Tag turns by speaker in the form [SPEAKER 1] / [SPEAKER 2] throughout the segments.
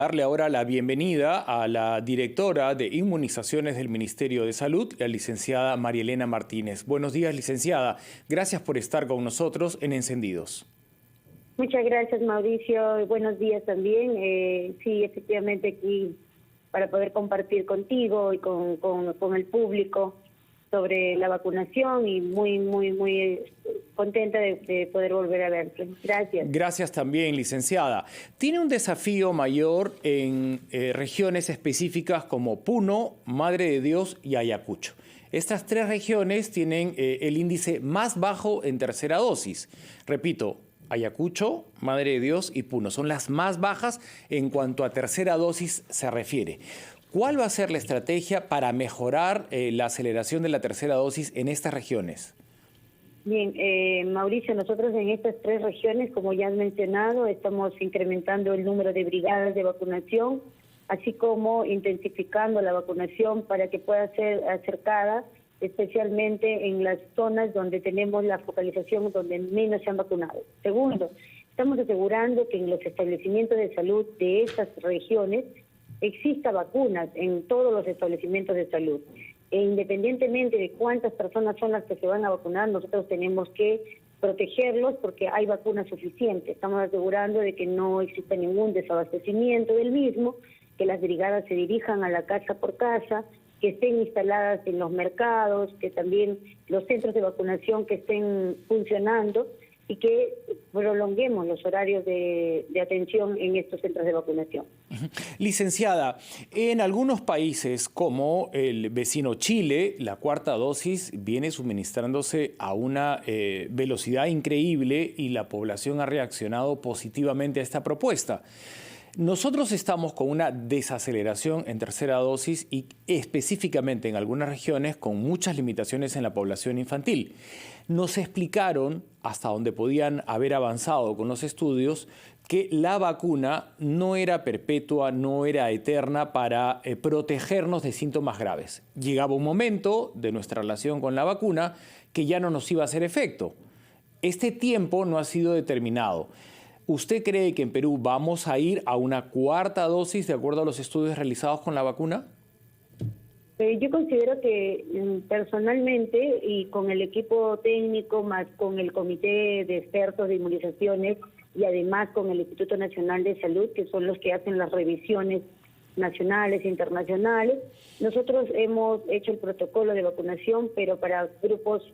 [SPEAKER 1] Darle ahora la bienvenida a la directora de inmunizaciones del Ministerio de Salud, la licenciada María Elena Martínez. Buenos días, licenciada. Gracias por estar con nosotros en Encendidos.
[SPEAKER 2] Muchas gracias, Mauricio. Buenos días también. Sí, efectivamente aquí para poder compartir contigo y con el público sobre la vacunación y muy contenta de poder volver a verte. Gracias.
[SPEAKER 1] Gracias también, licenciada. Tiene un desafío mayor en regiones específicas como Puno, Madre de Dios y Ayacucho. Estas tres regiones tienen el índice más bajo en tercera dosis. Repito, Ayacucho, Madre de Dios y Puno son las más bajas en cuanto a tercera dosis se refiere. ¿Cuál va a ser la estrategia para mejorar la aceleración de la tercera dosis en estas regiones?
[SPEAKER 2] Bien, Mauricio, nosotros en estas tres regiones, como ya has mencionado, estamos incrementando el número de brigadas de vacunación, así como intensificando la vacunación para que pueda ser acercada, especialmente en las zonas donde tenemos la focalización, donde menos se han vacunado. Segundo, estamos asegurando que en los establecimientos de salud de estas regiones exista vacunas en todos los establecimientos de salud. E independientemente de cuántas personas son las que se van a vacunar, nosotros tenemos que protegerlos porque hay vacunas suficientes. Estamos asegurando de que no exista ningún desabastecimiento del mismo, que las brigadas se dirijan a la casa por casa, que estén instaladas en los mercados, que también los centros de vacunación que estén funcionando y que prolonguemos los horarios de atención en estos centros de vacunación.
[SPEAKER 1] Licenciada, en algunos países como el vecino Chile, la cuarta dosis viene suministrándose a una velocidad increíble y la población ha reaccionado positivamente a esta propuesta. Nosotros estamos con una desaceleración en tercera dosis y específicamente en algunas regiones con muchas limitaciones en la población infantil. Nos explicaron, hasta donde podían haber avanzado con los estudios, que la vacuna no era perpetua, no era eterna para protegernos de síntomas graves. Llegaba un momento de nuestra relación con la vacuna que ya no nos iba a hacer efecto. Este tiempo no ha sido determinado. ¿Usted cree que en Perú vamos a ir a una cuarta dosis de acuerdo a los estudios realizados con la vacuna?
[SPEAKER 2] Yo considero que personalmente y con el equipo técnico, más con el comité de expertos de inmunizaciones y además con el Instituto Nacional de Salud, que son los que hacen las revisiones nacionales e internacionales, nosotros hemos hecho el protocolo de vacunación, pero para grupos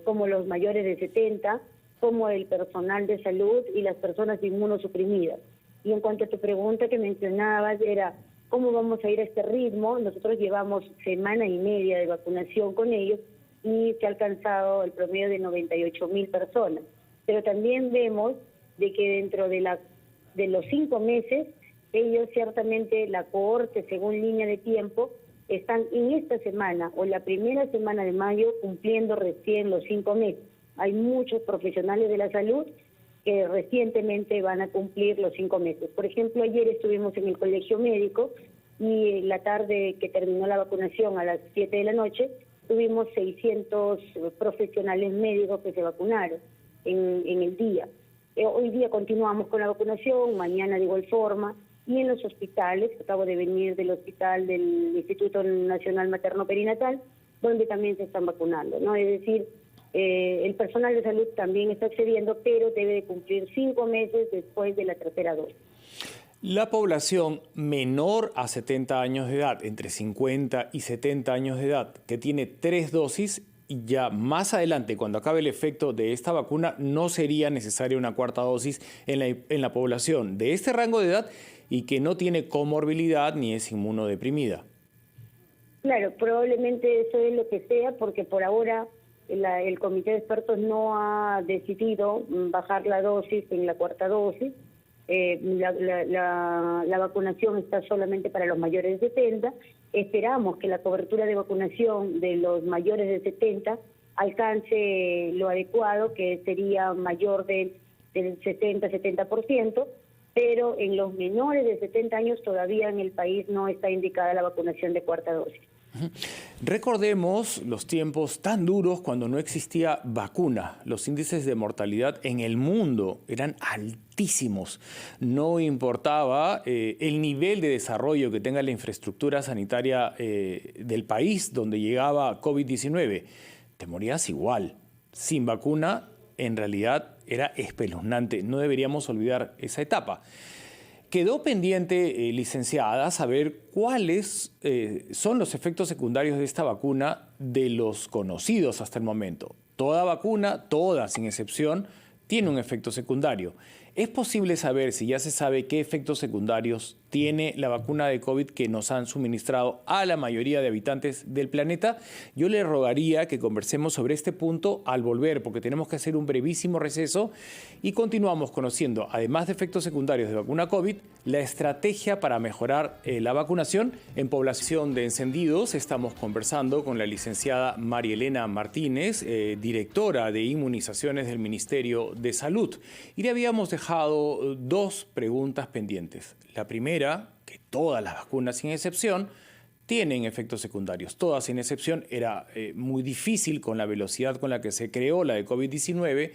[SPEAKER 2] como los mayores de 70, como el personal de salud y las personas inmunosuprimidas. Y en cuanto a tu pregunta que mencionabas, era ¿cómo vamos a ir a este ritmo? Nosotros llevamos semana y media de vacunación con ellos y se ha alcanzado el promedio de 98,000 personas. Pero también vemos de que dentro de los 5 meses, ellos ciertamente, la cohorte según línea de tiempo, están en esta semana o la primera semana de mayo cumpliendo recién los 5 meses. Hay muchos profesionales de la salud que recientemente van a cumplir los 5 meses. Por ejemplo, ayer estuvimos en el colegio médico y la tarde que terminó la vacunación a las 7 de la noche, tuvimos 600 profesionales médicos que se vacunaron en el día. Hoy día continuamos con la vacunación, mañana de igual forma, y en los hospitales, acabo de venir del hospital del Instituto Nacional Materno Perinatal, donde también se están vacunando, ¿no? Es decir, el personal de salud también está accediendo, pero debe de cumplir 5 meses después de la tercera dosis.
[SPEAKER 1] La población menor a 70 años de edad, entre 50 y 70 años de edad, que tiene 3 dosis, y ya más adelante, cuando acabe el efecto de esta vacuna, no sería necesaria una cuarta dosis en la población de este rango de edad y que no tiene comorbilidad ni es inmunodeprimida.
[SPEAKER 2] Claro, probablemente eso es lo que sea, porque por ahora el comité de expertos no ha decidido bajar la dosis en la cuarta dosis. La vacunación está solamente para los mayores de 70. Esperamos que la cobertura de vacunación de los mayores de 70 alcance lo adecuado, que sería mayor del 60-70%, pero en los menores de 70 años todavía en el país no está indicada la vacunación de cuarta dosis.
[SPEAKER 1] Recordemos los tiempos tan duros cuando no existía vacuna. Los índices de mortalidad en el mundo eran altísimos. No importaba el nivel de desarrollo que tenga la infraestructura sanitaria del país donde llegaba COVID-19. Te morías igual. Sin vacuna, en realidad era espeluznante. No deberíamos olvidar esa etapa. Quedó pendiente, licenciada, saber cuáles son los efectos secundarios de esta vacuna de los conocidos hasta el momento. Toda vacuna, toda sin excepción, tiene un efecto secundario. ¿Es posible saber si ya se sabe qué efectos secundarios tiene la vacuna de COVID que nos han suministrado a la mayoría de habitantes del planeta? Yo le rogaría que conversemos sobre este punto al volver, porque tenemos que hacer un brevísimo receso y continuamos conociendo, además de efectos secundarios de vacuna COVID, la estrategia para mejorar la vacunación en población de encendidos. Estamos conversando con la licenciada María Elena Martínez, directora de inmunizaciones del Ministerio de Salud. Y le habíamos dejado dos preguntas pendientes. La primera, que todas las vacunas sin excepción tienen efectos secundarios. Todas sin excepción. Era muy difícil con la velocidad con la que se creó la de COVID-19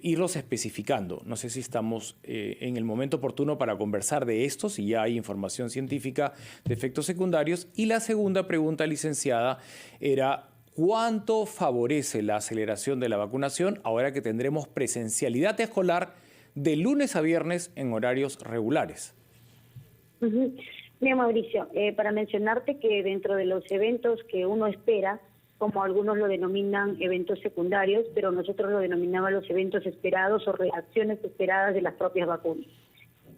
[SPEAKER 1] irlos especificando. No sé si estamos en el momento oportuno para conversar de esto, si ya hay información científica de efectos secundarios. Y la segunda pregunta, licenciada, era ¿cuánto favorece la aceleración de la vacunación ahora que tendremos presencialidad escolar de lunes a viernes en horarios regulares?
[SPEAKER 2] Mira, Mauricio, para mencionarte que dentro de los eventos que uno espera, como algunos lo denominan eventos secundarios, pero nosotros lo denominamos los eventos esperados o reacciones esperadas de las propias vacunas.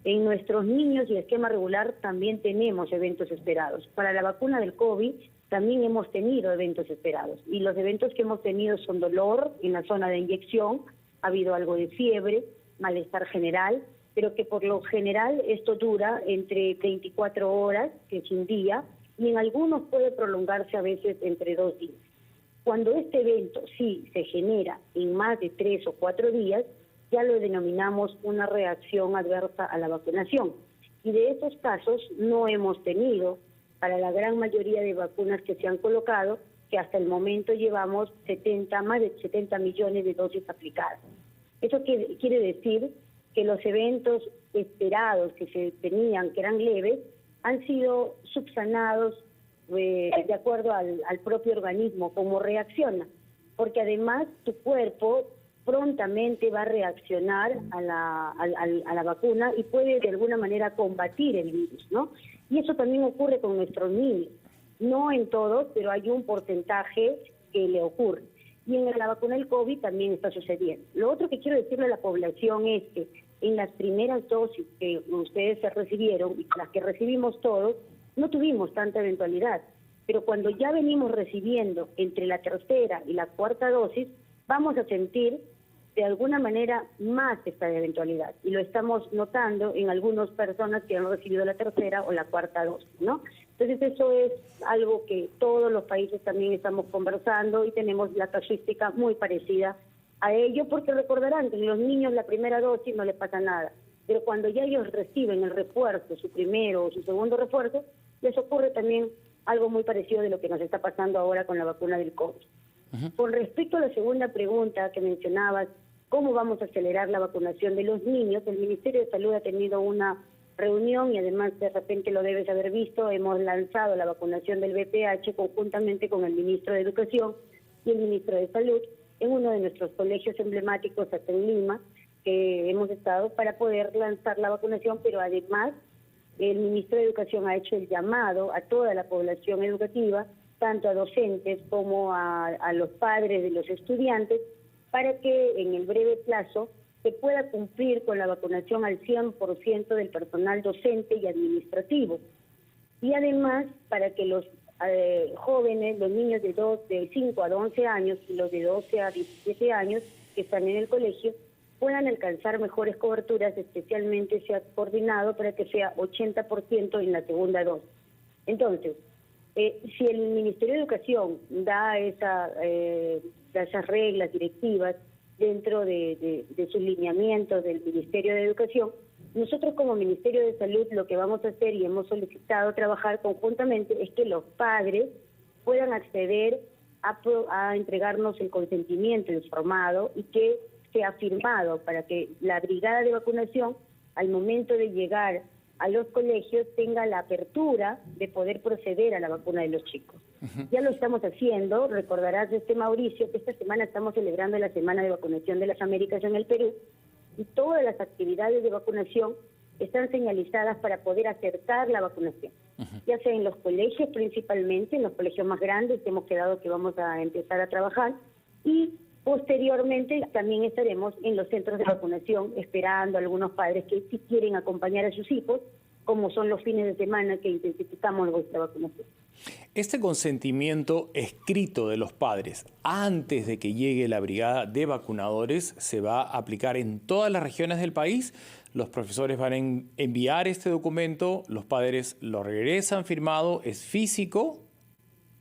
[SPEAKER 2] En nuestros niños y esquema regular también tenemos eventos esperados. Para la vacuna del COVID también hemos tenido eventos esperados. Y los eventos que hemos tenido son dolor en la zona de inyección, ha habido algo de fiebre, malestar general, pero que por lo general esto dura entre 24 horas, que es un día, y en algunos puede prolongarse a veces entre 2 días. Cuando este evento sí se genera en más de 3 o 4 días, ya lo denominamos una reacción adversa a la vacunación. Y de esos casos no hemos tenido, para la gran mayoría de vacunas que se han colocado, que hasta el momento llevamos más de 70 millones de dosis aplicadas. Eso quiere decir que los eventos esperados que se tenían, que eran leves, han sido subsanados de acuerdo al propio organismo, cómo reacciona. Porque además tu cuerpo prontamente va a reaccionar a la vacuna y puede de alguna manera combatir el virus, ¿no? Y eso también ocurre con nuestros niños. No en todos, pero hay un porcentaje que le ocurre. Y en la vacuna del COVID también está sucediendo. Lo otro que quiero decirle a la población es que en las primeras dosis que ustedes se recibieron y las que recibimos todos, no tuvimos tanta eventualidad. Pero cuando ya venimos recibiendo entre la tercera y la cuarta dosis, vamos a sentir de alguna manera más esta eventualidad. Y lo estamos notando en algunas personas que han recibido la tercera o la cuarta dosis, ¿no? Entonces eso es algo que todos los países también estamos conversando y tenemos la casuística muy parecida a ello, porque recordarán que los niños la primera dosis no les pasa nada, pero cuando ya ellos reciben el refuerzo, su primero o su segundo refuerzo, les ocurre también algo muy parecido de lo que nos está pasando ahora con la vacuna del COVID. Con respecto a la segunda pregunta que mencionabas, ¿cómo vamos a acelerar la vacunación de los niños? El Ministerio de Salud ha tenido una reunión y además de repente lo debes haber visto, hemos lanzado la vacunación del VPH conjuntamente con el Ministro de Educación y el Ministro de Salud en uno de nuestros colegios emblemáticos acá en Lima, que hemos estado para poder lanzar la vacunación, pero además el Ministro de Educación ha hecho el llamado a toda la población educativa, tanto a docentes como a los padres de los estudiantes, para que en el breve plazo se pueda cumplir con la vacunación al 100% del personal docente y administrativo. Y además, para que los jóvenes, los niños de 5 a 11 años y los de 12 a 17 años que están en el colegio, puedan alcanzar mejores coberturas, especialmente se ha coordinado para que sea 80% en la segunda dosis. Entonces, si el Ministerio de Educación da esas reglas directivas dentro de sus lineamientos del Ministerio de Educación, Nosotros como Ministerio de Salud lo que vamos a hacer y hemos solicitado trabajar conjuntamente es que los padres puedan acceder a entregarnos el consentimiento informado y que sea firmado para que la brigada de vacunación al momento de llegar a los colegios tenga la apertura de poder proceder a la vacuna de los chicos. Ya lo estamos haciendo, recordarás Mauricio, que esta semana estamos celebrando la Semana de Vacunación de las Américas en el Perú y todas las actividades de vacunación están señalizadas para poder acercar la vacunación, ya sea en los colegios principalmente, en los colegios más grandes, que hemos quedado que vamos a empezar a trabajar, y posteriormente también estaremos en los centros de vacunación esperando a algunos padres que sí quieren acompañar a sus hijos, como son los fines de semana que intensificamos nuestra vacunación.
[SPEAKER 1] Este consentimiento escrito de los padres antes de que llegue la brigada de vacunadores se va a aplicar en todas las regiones del país. Los profesores van a enviar este documento, los padres lo regresan firmado, es físico.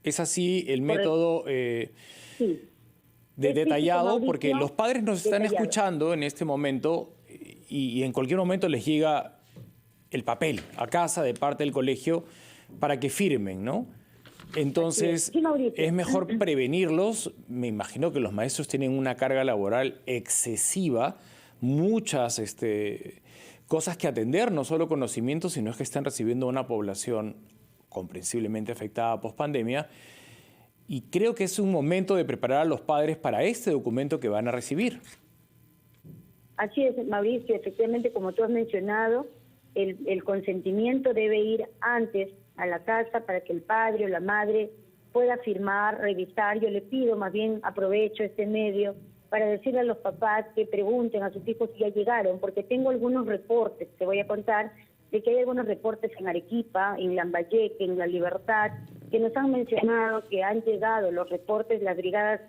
[SPEAKER 1] ¿Es así el método
[SPEAKER 2] Sí.
[SPEAKER 1] detallado?
[SPEAKER 2] Físico,
[SPEAKER 1] porque los padres nos están escuchando en este momento y en cualquier momento les llega el papel a casa de parte del colegio para que firmen, ¿no? Entonces,
[SPEAKER 2] sí,
[SPEAKER 1] es mejor prevenirlos. Me imagino que los maestros tienen una carga laboral excesiva, muchas cosas que atender, no solo conocimientos, sino es que están recibiendo una población comprensiblemente afectada post-pandemia. Y creo que es un momento de preparar a los padres para este documento que van a recibir.
[SPEAKER 2] Así es, Mauricio, efectivamente, como tú has mencionado, el consentimiento debe ir antes a la casa para que el padre o la madre pueda firmar, revisar. Yo le pido, más bien aprovecho este medio para decirle a los papás que pregunten a sus hijos si ya llegaron, porque tengo algunos reportes, te voy a contar, de que hay algunos reportes en Arequipa, en Lambayeque, en La Libertad, que nos han mencionado que han llegado los reportes, las brigadas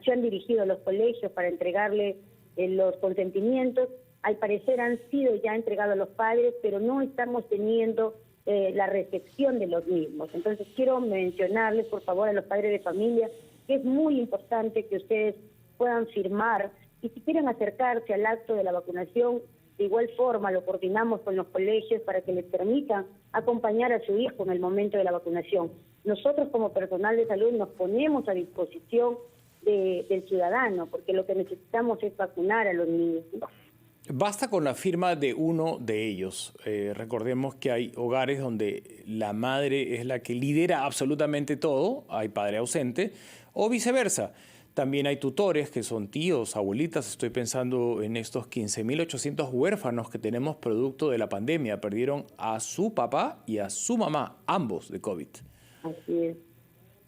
[SPEAKER 2] se han dirigido a los colegios para entregarle los consentimientos. Al parecer han sido ya entregados a los padres, pero no estamos teniendo la recepción de los mismos. Entonces quiero mencionarles, por favor, a los padres de familia, que es muy importante que ustedes puedan firmar y si quieren acercarse al acto de la vacunación, de igual forma lo coordinamos con los colegios para que les permitan acompañar a su hijo en el momento de la vacunación. Nosotros como personal de salud nos ponemos a disposición del ciudadano, porque lo que necesitamos es vacunar a los niños, ¿no?
[SPEAKER 1] Basta con la firma de uno de ellos. Recordemos que hay hogares donde la madre es la que lidera absolutamente todo, hay padre ausente, o viceversa. También hay tutores que son tíos, abuelitas. Estoy pensando en estos 15.800 huérfanos que tenemos producto de la pandemia. Perdieron a su papá y a su mamá, ambos de COVID.
[SPEAKER 2] Así es.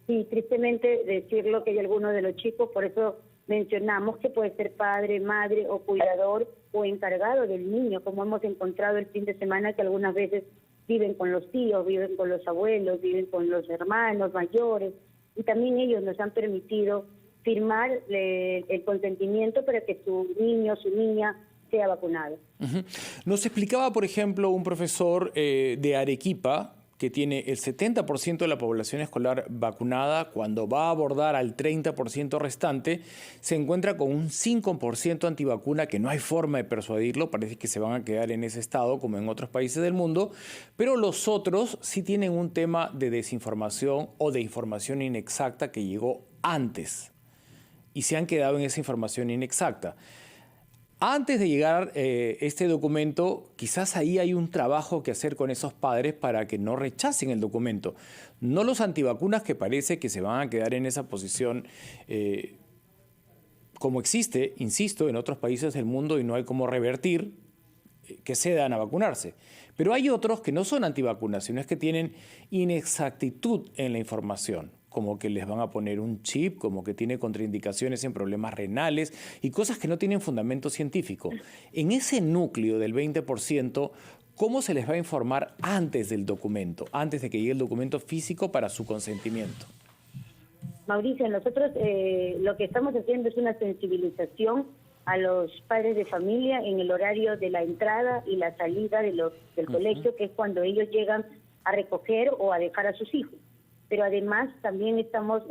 [SPEAKER 2] Sí, tristemente decirlo que hay algunos de los chicos, por eso mencionamos que puede ser padre, madre o cuidador o encargado del niño, como hemos encontrado el fin de semana que algunas veces viven con los tíos, viven con los abuelos, viven con los hermanos mayores y también ellos nos han permitido firmar el consentimiento para que su niño, su niña sea vacunado.
[SPEAKER 1] Nos explicaba, por ejemplo, un profesor de Arequipa que tiene el 70% de la población escolar vacunada, cuando va a abordar al 30% restante, se encuentra con un 5% antivacuna que no hay forma de persuadirlo, parece que se van a quedar en ese estado como en otros países del mundo, pero los otros sí tienen un tema de desinformación o de información inexacta que llegó antes y se han quedado en esa información inexacta. Antes de llegar este documento, quizás ahí hay un trabajo que hacer con esos padres para que no rechacen el documento. No los antivacunas que parece que se van a quedar en esa posición como existe, insisto, en otros países del mundo y no hay cómo revertir, que cedan a vacunarse. Pero hay otros que no son antivacunas, sino es que tienen inexactitud en la información, como que les van a poner un chip, como que tiene contraindicaciones en problemas renales y cosas que no tienen fundamento científico. En ese núcleo del 20%, ¿cómo se les va a informar antes del documento, antes de que llegue el documento físico para su consentimiento?
[SPEAKER 2] Mauricio, nosotros lo que estamos haciendo es una sensibilización a los padres de familia en el horario de la entrada y la salida del colegio, que es cuando ellos llegan a recoger o a dejar a sus hijos. Pero además también estamos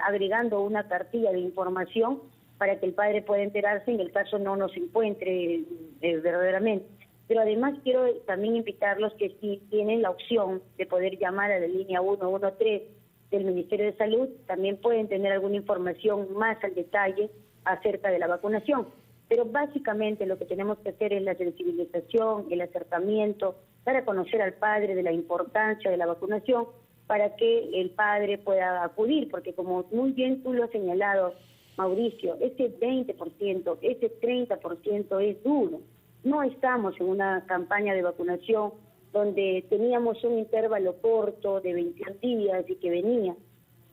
[SPEAKER 2] agregando una cartilla de información para que el padre pueda enterarse en el caso no nos encuentre verdaderamente. Pero además quiero también invitarlos que si tienen la opción de poder llamar a la línea 113 del Ministerio de Salud, también pueden tener alguna información más al detalle acerca de la vacunación. Pero básicamente lo que tenemos que hacer es la sensibilización, el acercamiento, para conocer al padre de la importancia de la vacunación, para que el padre pueda acudir, porque como muy bien tú lo has señalado, Mauricio, ese 20%, ese 30% es duro. No estamos en una campaña de vacunación donde teníamos un intervalo corto de 21 días y que venía.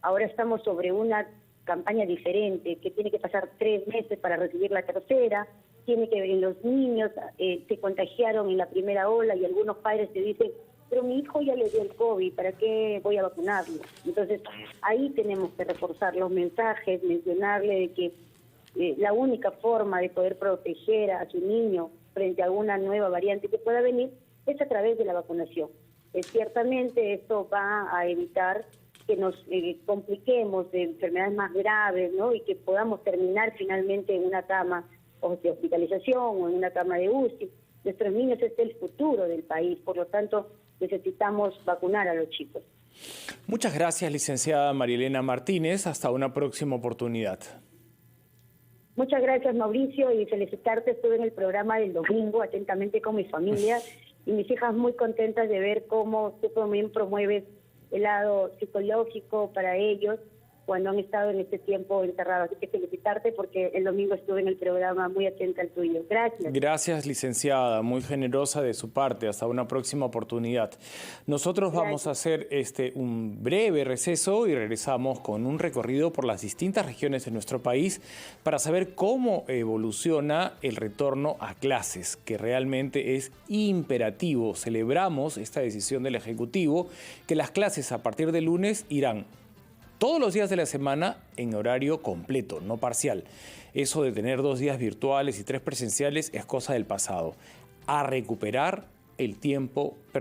[SPEAKER 2] Ahora estamos sobre una campaña diferente, que tiene que pasar 3 meses para recibir la tercera, tiene que ver en los niños, se contagiaron en la primera ola y algunos padres te dicen, pero mi hijo ya le dio el COVID, ¿para qué voy a vacunarlo? Entonces, ahí tenemos que reforzar los mensajes, mencionarle de que la única forma de poder proteger a su niño frente a alguna nueva variante que pueda venir es a través de la vacunación. Ciertamente esto va a evitar que nos compliquemos de enfermedades más graves, ¿no? Y que podamos terminar finalmente en una cama de hospitalización o en una cama de UCI. Nuestros niños es el futuro del país, por lo tanto necesitamos vacunar a los chicos.
[SPEAKER 1] Muchas gracias, licenciada Marielena Martínez. Hasta una próxima oportunidad.
[SPEAKER 2] Muchas gracias, Mauricio, y felicitarte. Estuve en el programa del domingo atentamente con mi familia y mis hijas muy contentas de ver cómo tú también promueves el lado psicológico para ellos cuando han estado en este tiempo encerrados. Así que felicitarte porque el domingo estuve en el programa muy atenta al tuyo. Gracias.
[SPEAKER 1] Gracias, licenciada. Muy generosa de su parte. Hasta una próxima oportunidad. Nosotros vamos a hacer un breve receso y regresamos con un recorrido por las distintas regiones de nuestro país para saber cómo evoluciona el retorno a clases, que realmente es imperativo. Celebramos esta decisión del Ejecutivo que las clases a partir de lunes irán todos los días de la semana en horario completo, no parcial. Eso de tener 2 días virtuales y 3 presenciales es cosa del pasado. A recuperar el tiempo perdido.